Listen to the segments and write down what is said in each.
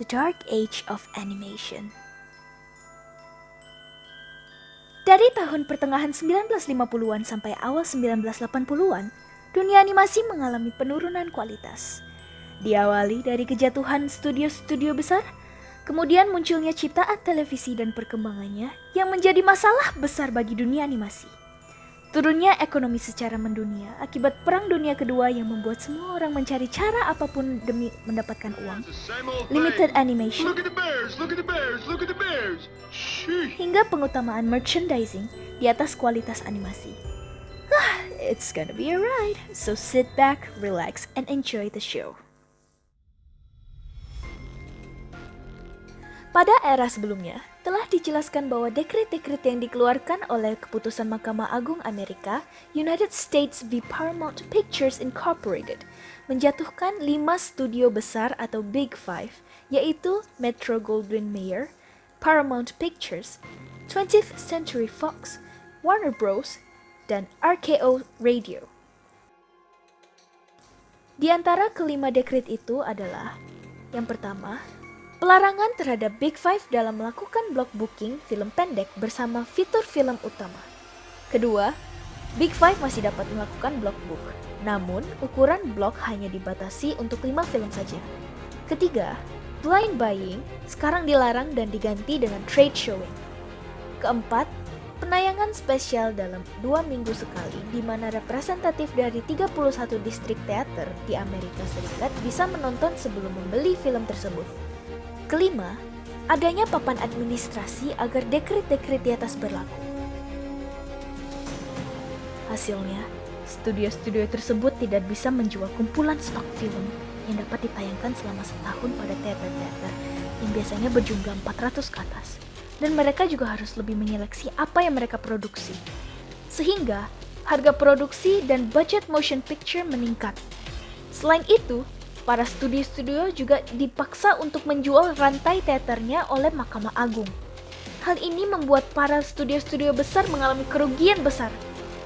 The Dark Age of Animation. Dari tahun pertengahan 1950-an sampai awal 1980-an, dunia animasi mengalami penurunan kualitas. Diawali dari kejatuhan studio-studio besar, kemudian munculnya ciptaan televisi dan perkembangannya yang menjadi masalah besar bagi dunia animasi. Turunnya ekonomi secara mendunia akibat Perang Dunia Kedua yang membuat semua orang mencari cara apapun demi mendapatkan uang. Limited animation, hingga pengutamaan merchandising di atas kualitas animasi. It's gonna be a ride, so sit back, relax, and enjoy the show. Pada era sebelumnya, telah dijelaskan bahwa dekret-dekret yang dikeluarkan oleh Keputusan Mahkamah Agung Amerika, United States v. Paramount Pictures Incorporated, menjatuhkan 5 studio besar atau Big Five, yaitu Metro-Goldwyn-Mayer, Paramount Pictures, 20th Century Fox, Warner Bros., dan RKO Radio. Di antara kelima dekret itu adalah, yang pertama, pelarangan terhadap Big Five dalam melakukan block booking film pendek bersama fitur film utama. Kedua, Big Five masih dapat melakukan block book, namun ukuran block hanya dibatasi untuk 5 film saja. Ketiga, blind buying sekarang dilarang dan diganti dengan trade showing. Keempat, penayangan spesial dalam 2 minggu sekali di mana representatif dari 31 distrik teater di Amerika Serikat bisa menonton sebelum membeli film tersebut. Kelima, adanya papan administrasi agar dekret-dekret di atas berlaku. Hasilnya, studio-studio tersebut tidak bisa menjual kumpulan stok film yang dapat ditayangkan selama setahun pada teater-teater yang biasanya berjumlah 400 ke atas. Dan mereka juga harus lebih menyeleksi apa yang mereka produksi. Sehingga, harga produksi dan budget motion picture meningkat. Selain itu, para studio-studio juga dipaksa untuk menjual rantai teaternya oleh Mahkamah Agung. Hal ini membuat para studio-studio besar mengalami kerugian besar,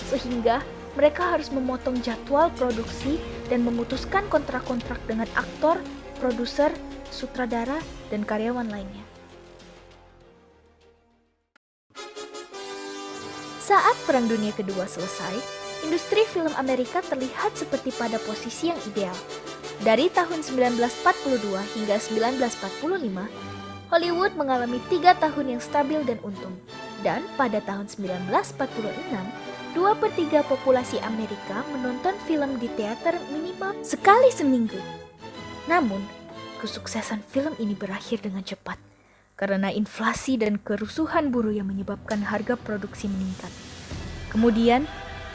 sehingga mereka harus memotong jadwal produksi dan memutuskan kontrak-kontrak dengan aktor, produser, sutradara, dan karyawan lainnya. Saat Perang Dunia Kedua selesai, industri film Amerika terlihat seperti pada posisi yang ideal. Dari tahun 1942 hingga 1945, Hollywood mengalami 3 tahun yang stabil dan untung. Dan pada tahun 1946, 2/3 populasi Amerika menonton film di teater minimal sekali seminggu. Namun, kesuksesan film ini berakhir dengan cepat karena inflasi dan kerusuhan buruh yang menyebabkan harga produksi meningkat. Kemudian,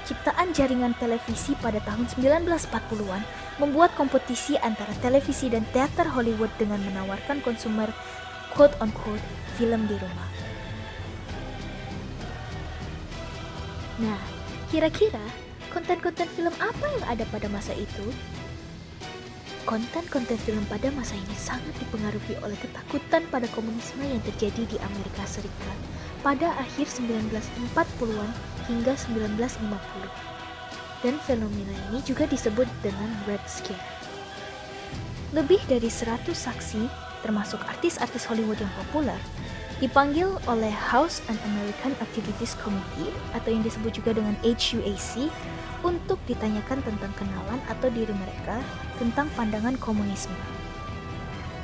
ciptaan jaringan televisi pada tahun 1940-an membuat kompetisi antara televisi dan teater Hollywood dengan menawarkan konsumer quote-unquote film di rumah. Nah, kira-kira konten-konten film apa yang ada pada masa itu? Konten-konten film pada masa ini sangat dipengaruhi oleh ketakutan pada komunisme yang terjadi di Amerika Serikat pada akhir 1940-an hingga 1950. Dan fenomena ini juga disebut dengan Red Scare. Lebih dari 100 saksi, termasuk artis-artis Hollywood yang populer, dipanggil oleh House Un-American Activities Committee atau yang disebut juga dengan HUAC untuk ditanyakan tentang kenalan atau diri mereka tentang pandangan komunisme.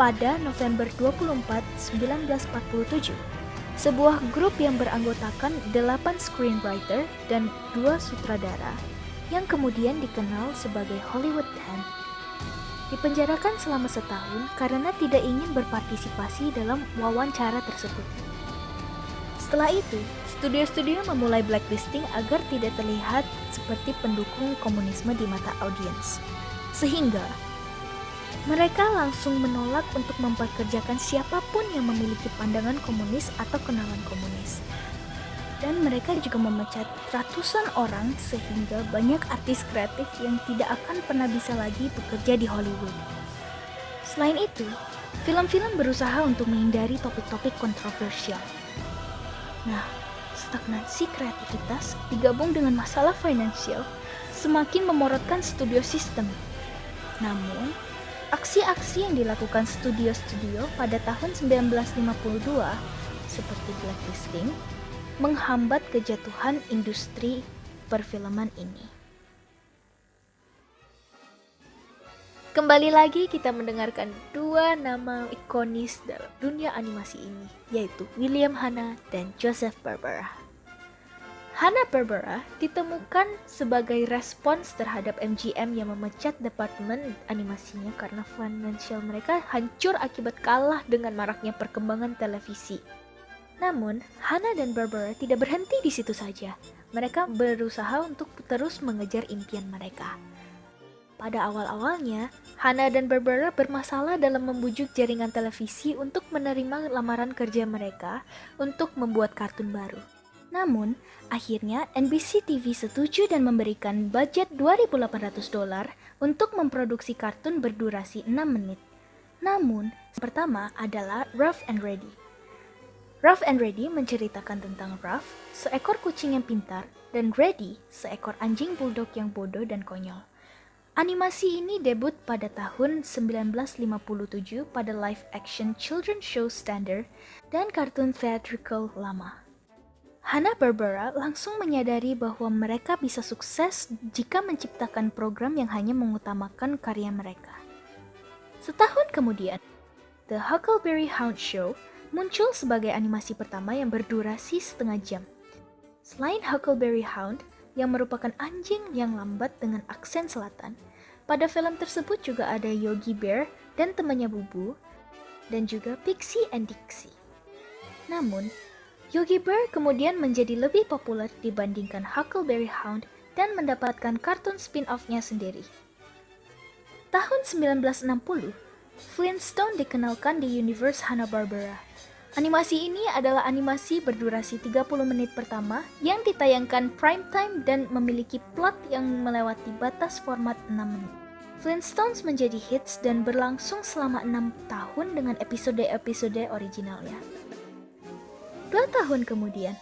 Pada November 24, 1947, sebuah grup yang beranggotakan 8 screenwriter dan 2 sutradara yang kemudian dikenal sebagai Hollywood 10, dipenjarakan selama setahun karena tidak ingin berpartisipasi dalam wawancara tersebut. Setelah itu, studio-studio memulai blacklisting agar tidak terlihat seperti pendukung komunisme di mata audiens. Sehingga, mereka langsung menolak untuk mempekerjakan siapapun yang memiliki pandangan komunis atau kenalan komunis. Dan mereka juga memecat ratusan orang sehingga banyak artis kreatif yang tidak akan pernah bisa lagi bekerja di Hollywood. Selain itu, film-film berusaha untuk menghindari topik-topik kontroversial. Nah, stagnansi kreativitas digabung dengan masalah finansial semakin memorotkan studio sistem. Namun, Aksi-aksi yang dilakukan studio-studio pada tahun 1952, seperti blacklisting, menghambat kejatuhan industri perfilman ini. Kembali lagi kita mendengarkan dua nama ikonis dalam dunia animasi ini, yaitu William Hanna dan Joseph Barbera. Hanna-Barbera ditemukan sebagai respons terhadap MGM yang memecat departemen animasinya karena finansial mereka hancur akibat kalah dengan maraknya perkembangan televisi. Namun, Hanna dan Barbera tidak berhenti di situ saja. Mereka berusaha untuk terus mengejar impian mereka. Pada awal-awalnya, Hanna dan Barbera bermasalah dalam membujuk jaringan televisi untuk menerima lamaran kerja mereka untuk membuat kartun baru. Namun, akhirnya NBC TV setuju dan memberikan budget $2.800 untuk memproduksi kartun berdurasi 6 menit. Namun, pertama adalah Ruff and Reddy. Ruff and Reddy menceritakan tentang Ruff, seekor kucing yang pintar, dan Reddy, seekor anjing bulldog yang bodoh dan konyol. Animasi ini debut pada tahun 1957 pada live action children's show standard dan kartun theatrical lama. Hanna-Barbera langsung menyadari bahwa mereka bisa sukses jika menciptakan program yang hanya mengutamakan karya mereka. Setahun kemudian, The Huckleberry Hound Show muncul sebagai animasi pertama yang berdurasi setengah jam. Selain Huckleberry Hound, yang merupakan anjing yang lambat dengan aksen selatan, pada film tersebut juga ada Yogi Bear dan temannya Bubu, dan juga Pixie and Dixie. Namun, Yogi Bear kemudian menjadi lebih populer dibandingkan Huckleberry Hound dan mendapatkan kartun spin-off-nya sendiri. Tahun 1960, Flintstone dikenalkan di universe Hanna-Barbera. Animasi ini adalah animasi berdurasi 30 menit pertama yang ditayangkan prime time dan memiliki plot yang melewati batas format 6 menit. Flintstones menjadi hits dan berlangsung selama 6 tahun dengan episode-episode originalnya. 2 tahun kemudian,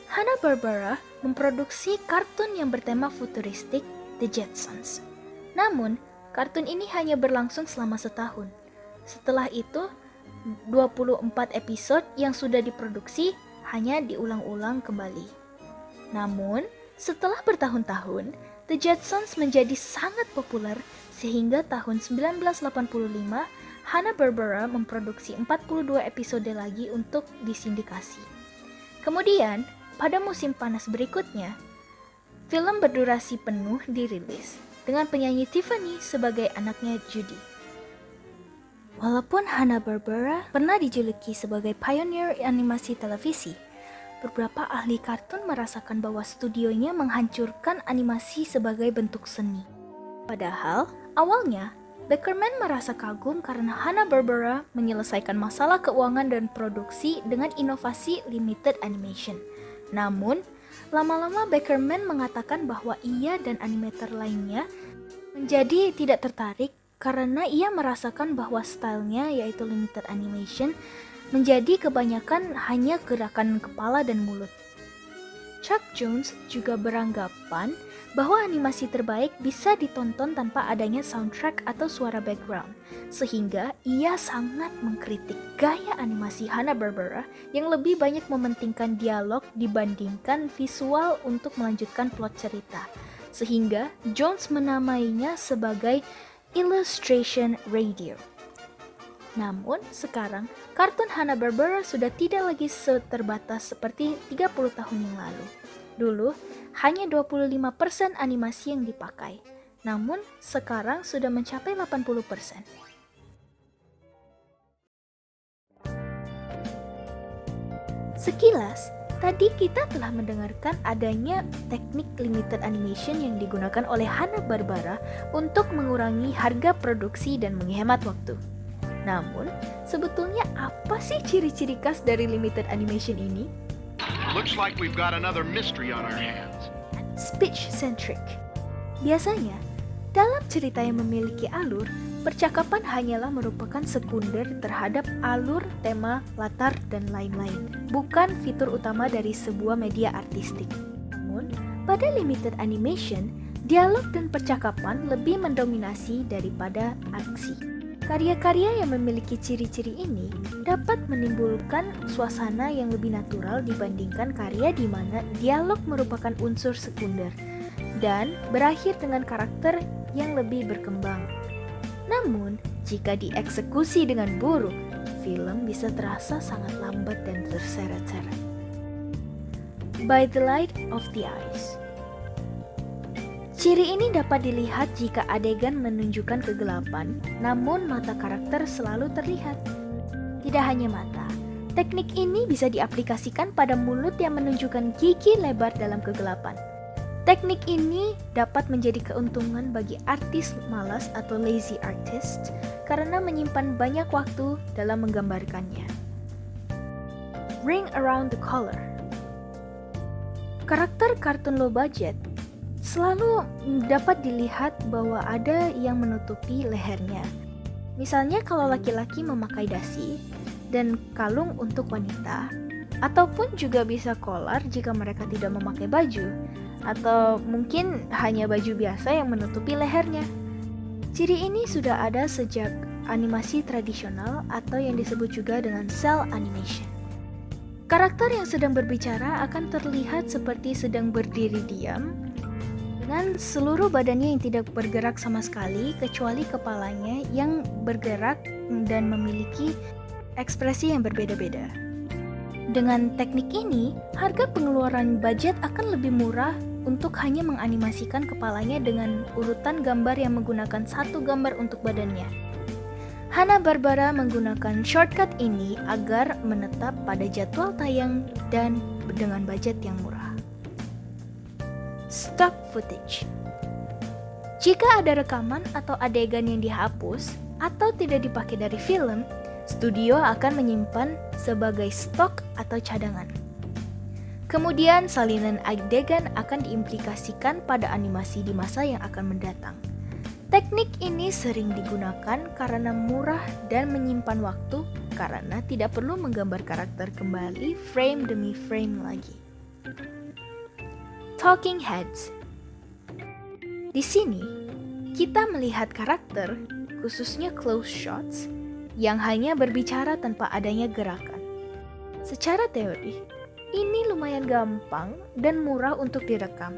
Hanna-Barbera memproduksi kartun yang bertema futuristik, The Jetsons. Namun, kartun ini hanya berlangsung selama setahun. Setelah itu, 24 episode yang sudah diproduksi hanya diulang-ulang kembali. Namun, setelah bertahun-tahun, The Jetsons menjadi sangat populer sehingga tahun 1985, Hanna-Barbera memproduksi 42 episode lagi untuk disindikasi. Kemudian, pada musim panas berikutnya, film berdurasi penuh dirilis dengan penyanyi Tiffany sebagai anaknya Judy. Walaupun Hanna-Barbera pernah dijuluki sebagai pioneer animasi televisi, beberapa ahli kartun merasakan bahwa studionya menghancurkan animasi sebagai bentuk seni. Padahal, awalnya, Beckerman merasa kagum karena Hanna-Barbera menyelesaikan masalah keuangan dan produksi dengan inovasi limited animation. Namun, lama-lama Beckerman mengatakan bahwa ia dan animator lainnya menjadi tidak tertarik karena ia merasakan bahwa stylenya, yaitu limited animation, menjadi kebanyakan hanya gerakan kepala dan mulut. Chuck Jones juga beranggapan bahwa animasi terbaik bisa ditonton tanpa adanya soundtrack atau suara background, sehingga ia sangat mengkritik gaya animasi Hanna-Barbera yang lebih banyak mementingkan dialog dibandingkan visual untuk melanjutkan plot cerita, sehingga Jones menamainya sebagai Illustration Radio. Namun, sekarang, kartun Hanna-Barbera sudah tidak lagi terbatas seperti 30 tahun yang lalu. Dulu, hanya 25% animasi yang dipakai. Namun, sekarang sudah mencapai 80%. Sekilas, tadi kita telah mendengarkan adanya teknik limited animation yang digunakan oleh Hanna-Barbera untuk mengurangi harga produksi dan menghemat waktu. Namun, sebetulnya apa sih ciri-ciri khas dari limited animation ini? Looks like we've got another mystery on our hands. Speech-centric. Biasanya, dalam cerita yang memiliki alur, percakapan hanyalah merupakan sekunder terhadap alur, tema, latar, dan lain-lain, bukan fitur utama dari sebuah media artistik. Namun, pada limited animation, dialog dan percakapan lebih mendominasi daripada aksi. Karya-karya yang memiliki ciri-ciri ini dapat menimbulkan suasana yang lebih natural dibandingkan karya di mana dialog merupakan unsur sekunder dan berakhir dengan karakter yang lebih berkembang. Namun, jika dieksekusi dengan buruk, film bisa terasa sangat lambat dan terseret-seret. By the light of the eyes. Ciri ini dapat dilihat jika adegan menunjukkan kegelapan, namun mata karakter selalu terlihat. Tidak hanya mata, teknik ini bisa diaplikasikan pada mulut yang menunjukkan gigi lebar dalam kegelapan. Teknik ini dapat menjadi keuntungan bagi artis malas atau lazy artist karena menyimpan banyak waktu dalam menggambarkannya. Ring around the collar. Karakter kartun low budget selalu dapat dilihat bahwa ada yang menutupi lehernya. Misalnya kalau laki-laki memakai dasi dan kalung untuk wanita, ataupun juga bisa kolar jika mereka tidak memakai baju, atau mungkin hanya baju biasa yang menutupi lehernya. Ciri ini sudah ada sejak animasi tradisional atau yang disebut juga dengan cell animation. Karakter yang sedang berbicara akan terlihat seperti sedang berdiri diam, dengan seluruh badannya yang tidak bergerak sama sekali kecuali kepalanya yang bergerak dan memiliki ekspresi yang berbeda-beda. Dengan teknik ini, harga pengeluaran budget akan lebih murah untuk hanya menganimasikan kepalanya dengan urutan gambar yang menggunakan satu gambar untuk badannya. Hanna-Barbera menggunakan shortcut ini agar menetap pada jadwal tayang dan dengan budget yang murah. Stock footage. Jika ada rekaman atau adegan yang dihapus atau tidak dipakai dari film, studio akan menyimpan sebagai stok atau cadangan. Kemudian salinan adegan akan diimplikasikan pada animasi di masa yang akan mendatang. Teknik ini sering digunakan karena murah dan menyimpan waktu karena tidak perlu menggambar karakter kembali frame demi frame lagi. Talking heads. Di sini, kita melihat karakter, khususnya close shots, yang hanya berbicara tanpa adanya gerakan. Secara teori, ini lumayan gampang dan murah untuk direkam.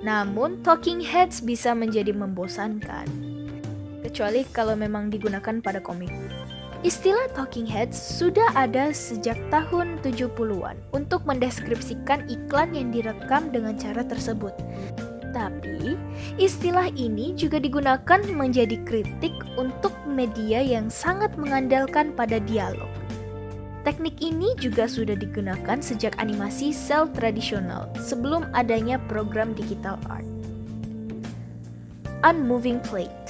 Namun, talking heads bisa menjadi membosankan, kecuali kalau memang digunakan pada komik. Istilah talking heads sudah ada sejak tahun 70-an untuk mendeskripsikan iklan yang direkam dengan cara tersebut. Tapi, istilah ini juga digunakan menjadi kritik untuk media yang sangat mengandalkan pada dialog. Teknik ini juga sudah digunakan sejak animasi cel tradisional sebelum adanya program digital art. Unmoving plate.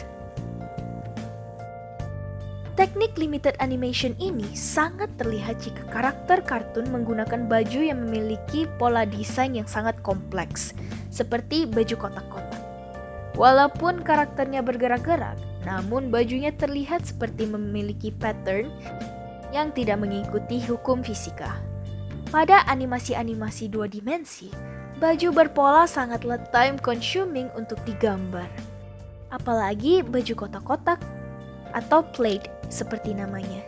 Teknik limited animation ini sangat terlihat jika karakter kartun menggunakan baju yang memiliki pola desain yang sangat kompleks, seperti baju kotak-kotak. Walaupun karakternya bergerak-gerak, namun bajunya terlihat seperti memiliki pattern yang tidak mengikuti hukum fisika. Pada animasi-animasi dua dimensi, baju berpola sangatlah time consuming untuk digambar. Apalagi baju kotak-kotak atau plate seperti namanya.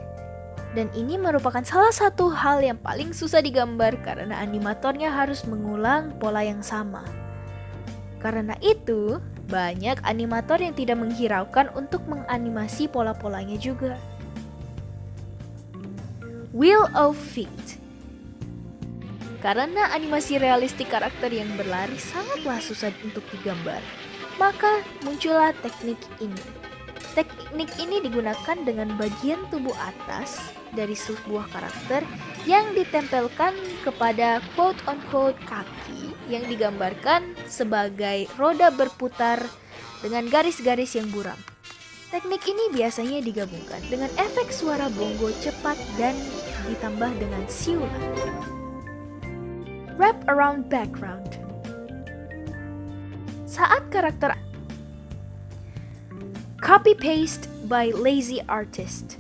Dan ini merupakan salah satu hal yang paling susah digambar karena animatornya harus mengulang pola yang sama. Karena itu, banyak animator yang tidak menghiraukan untuk menganimasi pola-polanya juga. Wheel of Feet. Karena animasi realistik karakter yang berlari sangatlah susah untuk digambar, maka muncullah teknik ini. Teknik ini digunakan dengan bagian tubuh atas dari sebuah karakter yang ditempelkan kepada quote-unquote kaki yang digambarkan sebagai roda berputar dengan garis-garis yang buram. Teknik ini biasanya digabungkan dengan efek suara bongo cepat dan ditambah dengan siulan. Wrap around background. Saat karakter copy-paste by lazy artist.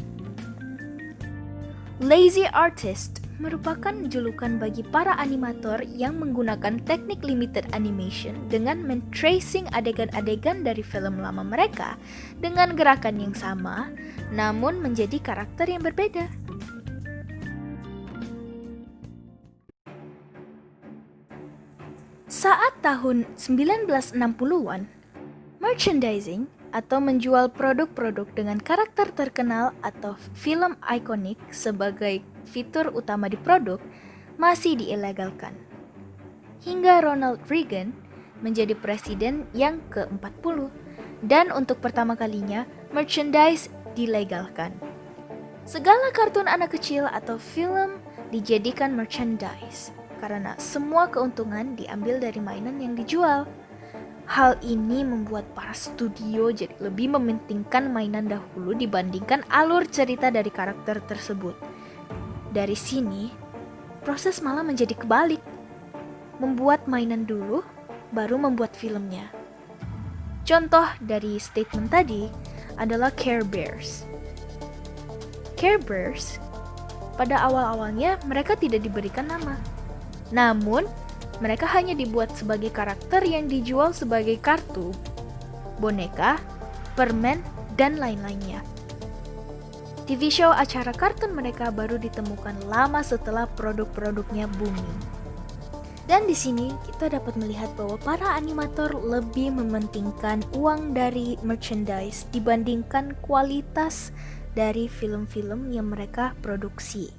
Lazy artist merupakan julukan bagi para animator yang menggunakan teknik limited animation dengan men-tracing adegan-adegan dari film lama mereka dengan gerakan yang sama, namun menjadi karakter yang berbeda. Saat tahun 1960-an, merchandising atau menjual produk-produk dengan karakter terkenal atau film ikonik sebagai fitur utama di produk masih diilegalkan. Hingga Ronald Reagan menjadi presiden yang ke-40 dan untuk pertama kalinya merchandise dilegalkan. Segala kartun anak kecil atau film dijadikan merchandise karena semua keuntungan diambil dari mainan yang dijual. Hal ini membuat para studio jadi lebih mementingkan mainan dahulu dibandingkan alur cerita dari karakter tersebut. Dari sini, proses malah menjadi kebalik. Membuat mainan dulu, baru membuat filmnya. Contoh dari statement tadi adalah Care Bears. Care Bears, pada awal-awalnya mereka tidak diberikan nama. Namun, mereka hanya dibuat sebagai karakter yang dijual sebagai kartu, boneka, permen, dan lain-lainnya. TV show acara kartun mereka baru ditemukan lama setelah produk-produknya booming. Dan di sini kita dapat melihat bahwa para animator lebih mementingkan uang dari merchandise dibandingkan kualitas dari film-film yang mereka produksi.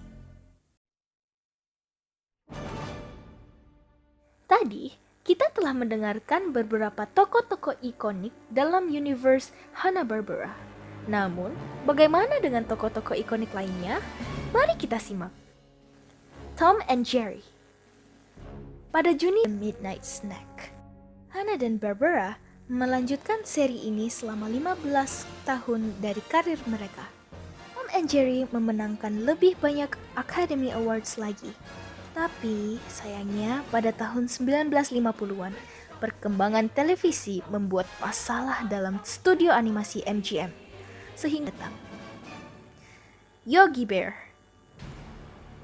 Tadi, kita telah mendengarkan beberapa tokoh-tokoh ikonik dalam universe Hanna-Barbera. Namun, bagaimana dengan tokoh-tokoh ikonik lainnya? Mari kita simak. Tom and Jerry. Pada Juni Midnight Snack, Hanna dan Barbera melanjutkan seri ini selama 15 tahun dari karir mereka. Tom and Jerry memenangkan lebih banyak Academy Awards lagi. Tapi, sayangnya pada tahun 1950-an, perkembangan televisi membuat masalah dalam studio animasi MGM. Sehingga datang Yogi Bear.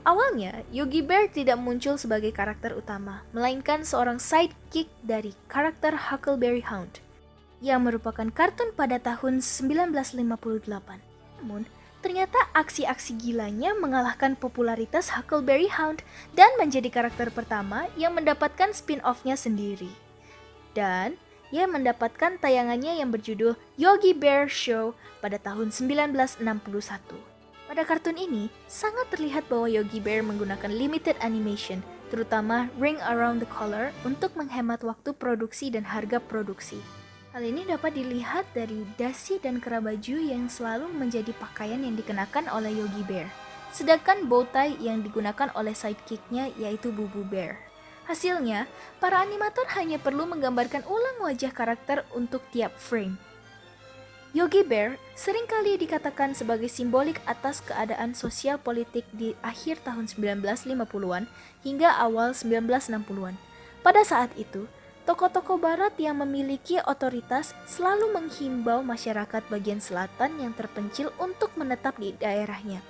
Awalnya, Yogi Bear tidak muncul sebagai karakter utama, melainkan seorang sidekick dari karakter Huckleberry Hound, yang merupakan kartun pada tahun 1958. Namun, ternyata aksi-aksi gilanya mengalahkan popularitas Huckleberry Hound dan menjadi karakter pertama yang mendapatkan spin-off-nya sendiri. Dan ia mendapatkan tayangannya yang berjudul Yogi Bear Show pada tahun 1961. Pada kartun ini, sangat terlihat bahwa Yogi Bear menggunakan limited animation, terutama Ring Around the Collar untuk menghemat waktu produksi dan harga produksi. Hal ini dapat dilihat dari dasi dan kera baju yang selalu menjadi pakaian yang dikenakan oleh Yogi Bear, sedangkan bow tie yang digunakan oleh sidekick-nya yaitu Bubu Bear. Hasilnya, para animator hanya perlu menggambarkan ulang wajah karakter untuk tiap frame. Yogi Bear seringkali dikatakan sebagai simbolik atas keadaan sosial politik di akhir tahun 1950-an hingga awal 1960-an. Pada saat itu, tokoh-tokoh barat yang memiliki otoritas selalu menghimbau masyarakat bagian selatan yang terpencil untuk menetap di daerahnya.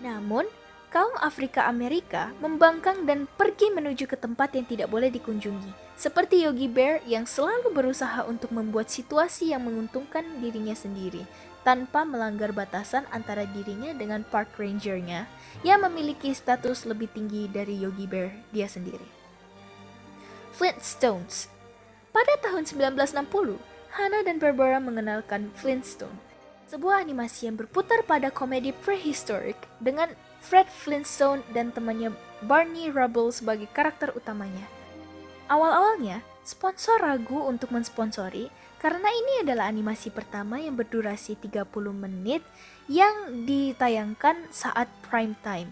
Namun, kaum Afrika Amerika membangkang dan pergi menuju ke tempat yang tidak boleh dikunjungi, seperti Yogi Bear yang selalu berusaha untuk membuat situasi yang menguntungkan dirinya sendiri, tanpa melanggar batasan antara dirinya dengan park ranger-nya yang memiliki status lebih tinggi dari Yogi Bear dia sendiri. Flintstones. Pada tahun 1960, Hanna dan Barbera mengenalkan Flintstone, sebuah animasi yang berputar pada komedi prehistorik dengan Fred Flintstone dan temannya Barney Rubble sebagai karakter utamanya. Awal-awalnya, sponsor ragu untuk mensponsori karena ini adalah animasi pertama yang berdurasi 30 menit yang ditayangkan saat prime time.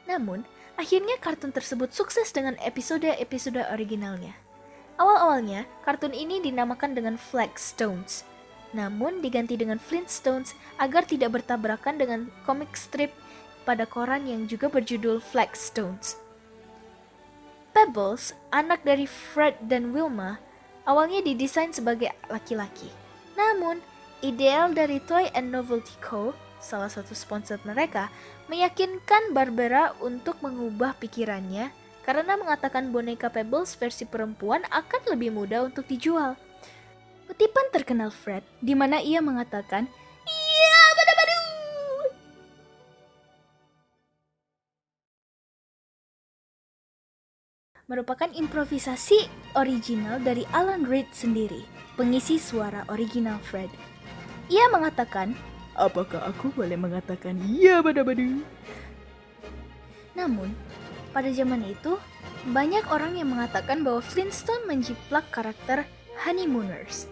Namun, akhirnya kartun tersebut sukses dengan episode-episode originalnya. Awal-awalnya, kartun ini dinamakan dengan Flagstones, namun diganti dengan Flintstones agar tidak bertabrakan dengan komik strip pada koran yang juga berjudul Flagstones. Pebbles, anak dari Fred dan Wilma, awalnya didesain sebagai laki-laki. Namun, ideal dari Toy and Novelty Co. salah satu sponsor mereka, meyakinkan Barbera untuk mengubah pikirannya karena mengatakan boneka Pebbles versi perempuan akan lebih mudah untuk dijual. Kutipan terkenal Fred, di mana ia mengatakan, "Iya, bada-badu!" merupakan improvisasi original dari Alan Reed sendiri, pengisi suara original Fred. Ia mengatakan, "Apakah aku boleh mengatakan iya bada-badu?" Namun, pada zaman itu, banyak orang yang mengatakan bahwa Flintstone menjiplak karakter Honeymooners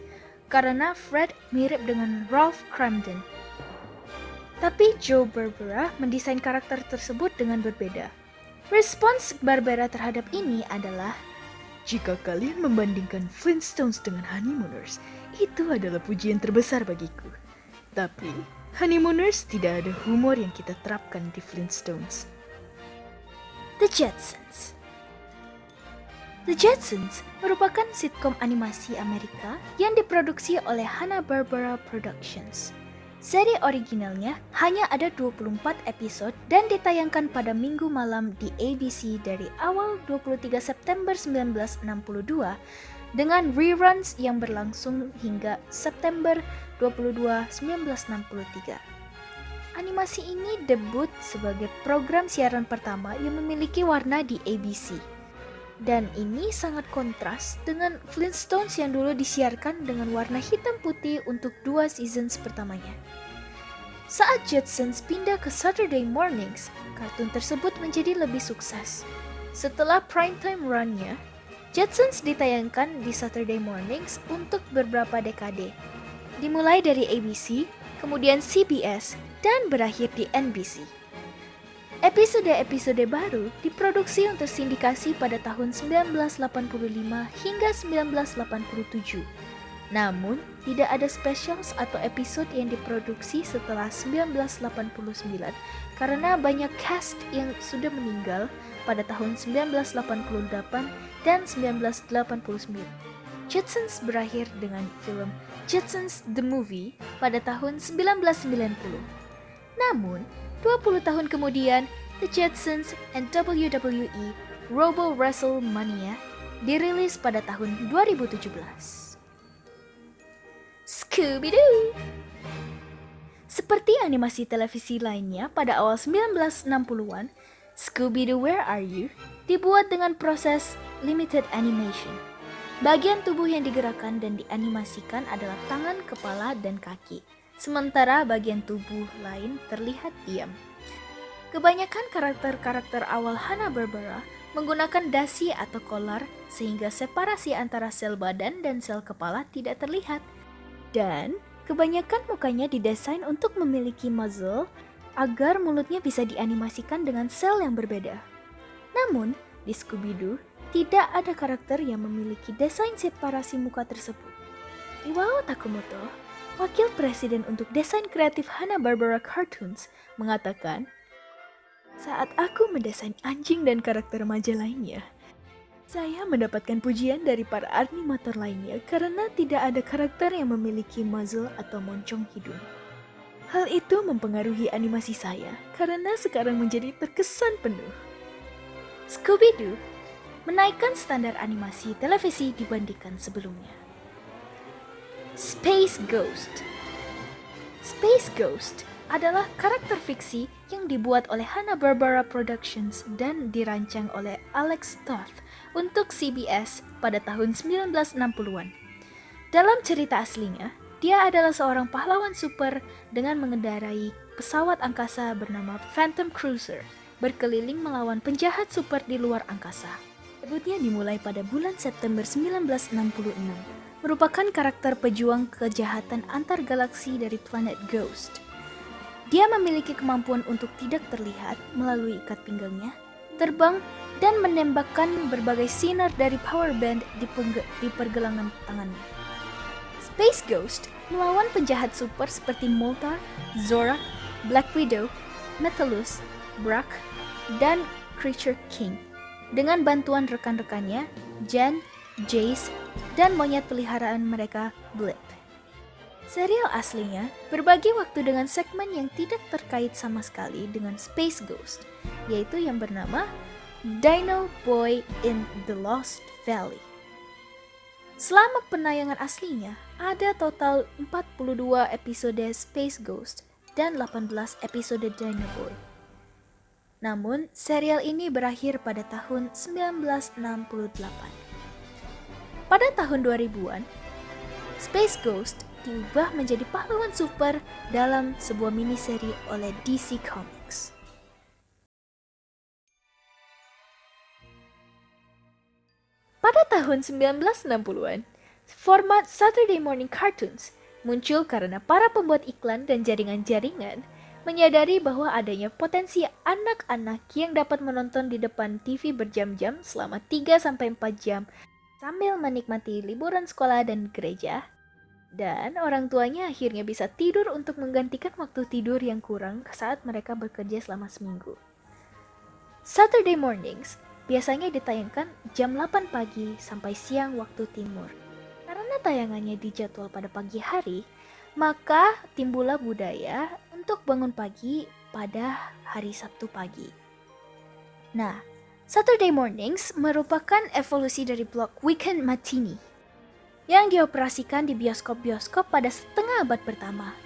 karena Fred mirip dengan Ralph Cramden. Tapi Joe Barbera mendesain karakter tersebut dengan berbeda. Respons Barbera terhadap ini adalah, "Jika kalian membandingkan Flintstones dengan Honeymooners, itu adalah pujian terbesar bagiku. Tapi, Honeymooners tidak ada humor yang kita terapkan di Flintstones." The Jetsons. The Jetsons merupakan sitkom animasi Amerika yang diproduksi oleh Hanna-Barbera Productions. Seri originalnya hanya ada 24 episode dan ditayangkan pada Minggu malam di ABC dari awal 23 September 1962 dengan reruns yang berlangsung hingga September 22, 1963. Animasi ini debut sebagai program siaran pertama yang memiliki warna di ABC. Dan ini sangat kontras dengan Flintstones yang dulu disiarkan dengan warna hitam putih untuk 2 seasons pertamanya. Saat Jetsons pindah ke Saturday Mornings, kartun tersebut menjadi lebih sukses. Setelah primetime run-nya, Jetsons ditayangkan di Saturday Mornings untuk beberapa dekade. Dimulai dari ABC, kemudian CBS, dan berakhir di NBC. Episode-episode baru diproduksi untuk sindikasi pada tahun 1985 hingga 1987. Namun, tidak ada specials atau episode yang diproduksi setelah 1989 karena banyak cast yang sudah meninggal pada tahun 1988 dan 1989. Jetsons berakhir dengan film Jetsons the Movie pada tahun 1990. Namun, 20 tahun kemudian, The Jetsons and WWE Robo WrestleMania dirilis pada tahun 2017. Scooby-Doo. Seperti animasi televisi lainnya pada awal 1960-an, Scooby-Doo Where Are You dibuat dengan proses limited animation. Bagian tubuh yang digerakkan dan dianimasikan adalah tangan, kepala, dan kaki. Sementara bagian tubuh lain terlihat diam. Kebanyakan karakter-karakter awal Hanna-Barbera menggunakan dasi atau kolar sehingga separasi antara sel badan dan sel kepala tidak terlihat. Dan kebanyakan mukanya didesain untuk memiliki muzzle agar mulutnya bisa dianimasikan dengan sel yang berbeda. Namun, di Scooby-Doo tidak ada karakter yang memiliki desain separasi muka tersebut. Iwao Takemoto, wakil presiden untuk desain kreatif Hanna-Barbera Cartoons, mengatakan, "Saat aku mendesain anjing dan karakter remaja lainnya, saya mendapatkan pujian dari para animator lainnya karena tidak ada karakter yang memiliki muzzle atau moncong hidung. Hal itu mempengaruhi animasi saya karena sekarang menjadi terkesan penuh." Scooby-Doo menaikkan standar animasi televisi dibandingkan sebelumnya. Space Ghost. Space Ghost adalah karakter fiksi yang dibuat oleh Hanna-Barbera Productions dan dirancang oleh Alex Toth untuk CBS pada tahun 1960-an. Dalam cerita aslinya, dia adalah seorang pahlawan super dengan mengendarai pesawat angkasa bernama Phantom Cruiser, berkeliling melawan penjahat super di luar angkasa. Debutnya dimulai pada bulan September 1966, merupakan karakter pejuang kejahatan antar galaksi dari planet Ghost. Dia memiliki kemampuan untuk tidak terlihat melalui ikat pinggangnya, terbang, dan menembakkan berbagai sinar dari power band di pergelangan tangannya. Space Ghost melawan penjahat super seperti Moltar, Zorak, Black Widow, Metallus, Brak, dan Creature King dengan bantuan rekan-rekannya, Jen, Jace, dan monyet peliharaan mereka, Blip. Serial aslinya berbagi waktu dengan segmen yang tidak terkait sama sekali dengan Space Ghost, yaitu yang bernama Dino Boy in the Lost Valley. Selama penayangan aslinya, ada total 42 episode Space Ghost dan 18 episode Dino Boy. Namun, serial ini berakhir pada tahun 1968. Pada tahun 2000-an, Space Ghost diubah menjadi pahlawan super dalam sebuah miniseri oleh DC Comics. Pada tahun 1960-an, format Saturday Morning Cartoons muncul karena para pembuat iklan dan jaringan-jaringan menyadari bahwa adanya potensi anak-anak yang dapat menonton di depan TV berjam-jam selama 3-4 jam sambil menikmati liburan sekolah dan gereja. Dan orang tuanya akhirnya bisa tidur untuk menggantikan waktu tidur yang kurang saat mereka bekerja selama seminggu. Saturday mornings biasanya ditayangkan jam 8 pagi sampai siang waktu timur. Karena tayangannya dijadwal pada pagi hari, maka timbullah budaya untuk bangun pagi pada hari Sabtu pagi. Nah, Saturday mornings merupakan evolusi dari blok Weekend Matinee yang dioperasikan di bioskop-bioskop pada setengah abad pertama,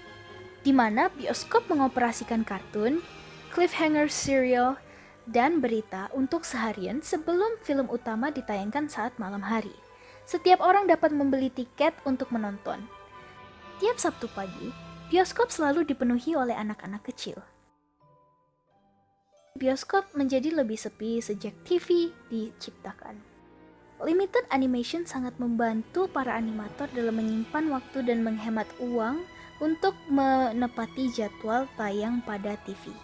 di mana bioskop mengoperasikan kartun, cliffhanger serial, dan berita untuk seharian sebelum film utama ditayangkan saat malam hari. Setiap orang dapat membeli tiket untuk menonton. Tiap Sabtu pagi, bioskop selalu dipenuhi oleh anak-anak kecil. Bioskop menjadi lebih sepi sejak TV diciptakan. Limited animation sangat membantu para animator dalam menyimpan waktu dan menghemat uang untuk menepati jadwal tayang pada TV.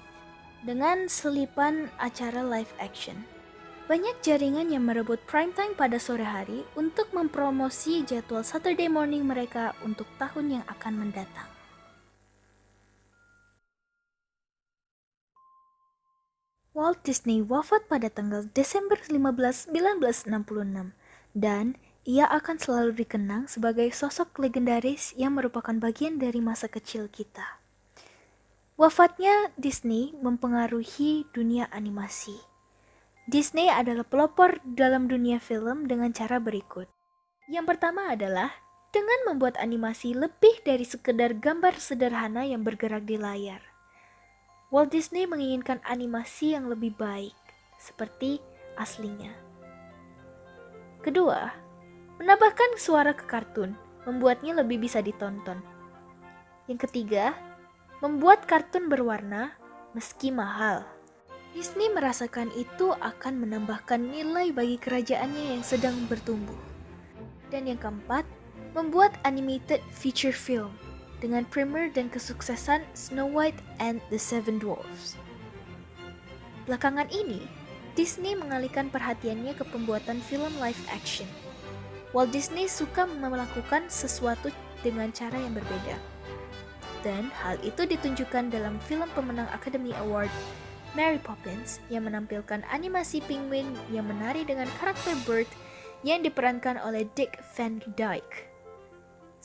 Dengan selipan acara live action, banyak jaringan yang merebut prime time pada sore hari untuk mempromosi jadwal Saturday morning mereka untuk tahun yang akan mendatang. Walt Disney wafat pada tanggal Desember 15, 1966 dan ia akan selalu dikenang sebagai sosok legendaris yang merupakan bagian dari masa kecil kita. Wafatnya Disney mempengaruhi dunia animasi. Disney adalah pelopor dalam dunia film dengan cara berikut. Yang pertama adalah dengan membuat animasi lebih dari sekedar gambar sederhana yang bergerak di layar. Walt Disney menginginkan animasi yang lebih baik, seperti aslinya. Kedua, menambahkan suara ke kartun, membuatnya lebih bisa ditonton. Yang ketiga, membuat kartun berwarna meski mahal. Disney merasakan itu akan menambahkan nilai bagi kerajaannya yang sedang bertumbuh. Dan yang keempat, membuat animated feature film dengan premier dan kesuksesan Snow White and the Seven Dwarfs. Belakangan ini, Disney mengalihkan perhatiannya ke pembuatan film live action. Walt Disney suka melakukan sesuatu dengan cara yang berbeda. Dan hal itu ditunjukkan dalam film pemenang Academy Award, Mary Poppins, yang menampilkan animasi penguin yang menari dengan karakter Bert yang diperankan oleh Dick Van Dyke.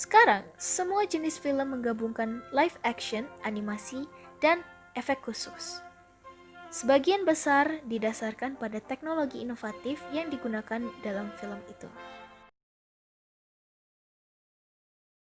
Sekarang, semua jenis film menggabungkan live action, animasi, dan efek khusus. Sebagian besar didasarkan pada teknologi inovatif yang digunakan dalam film itu.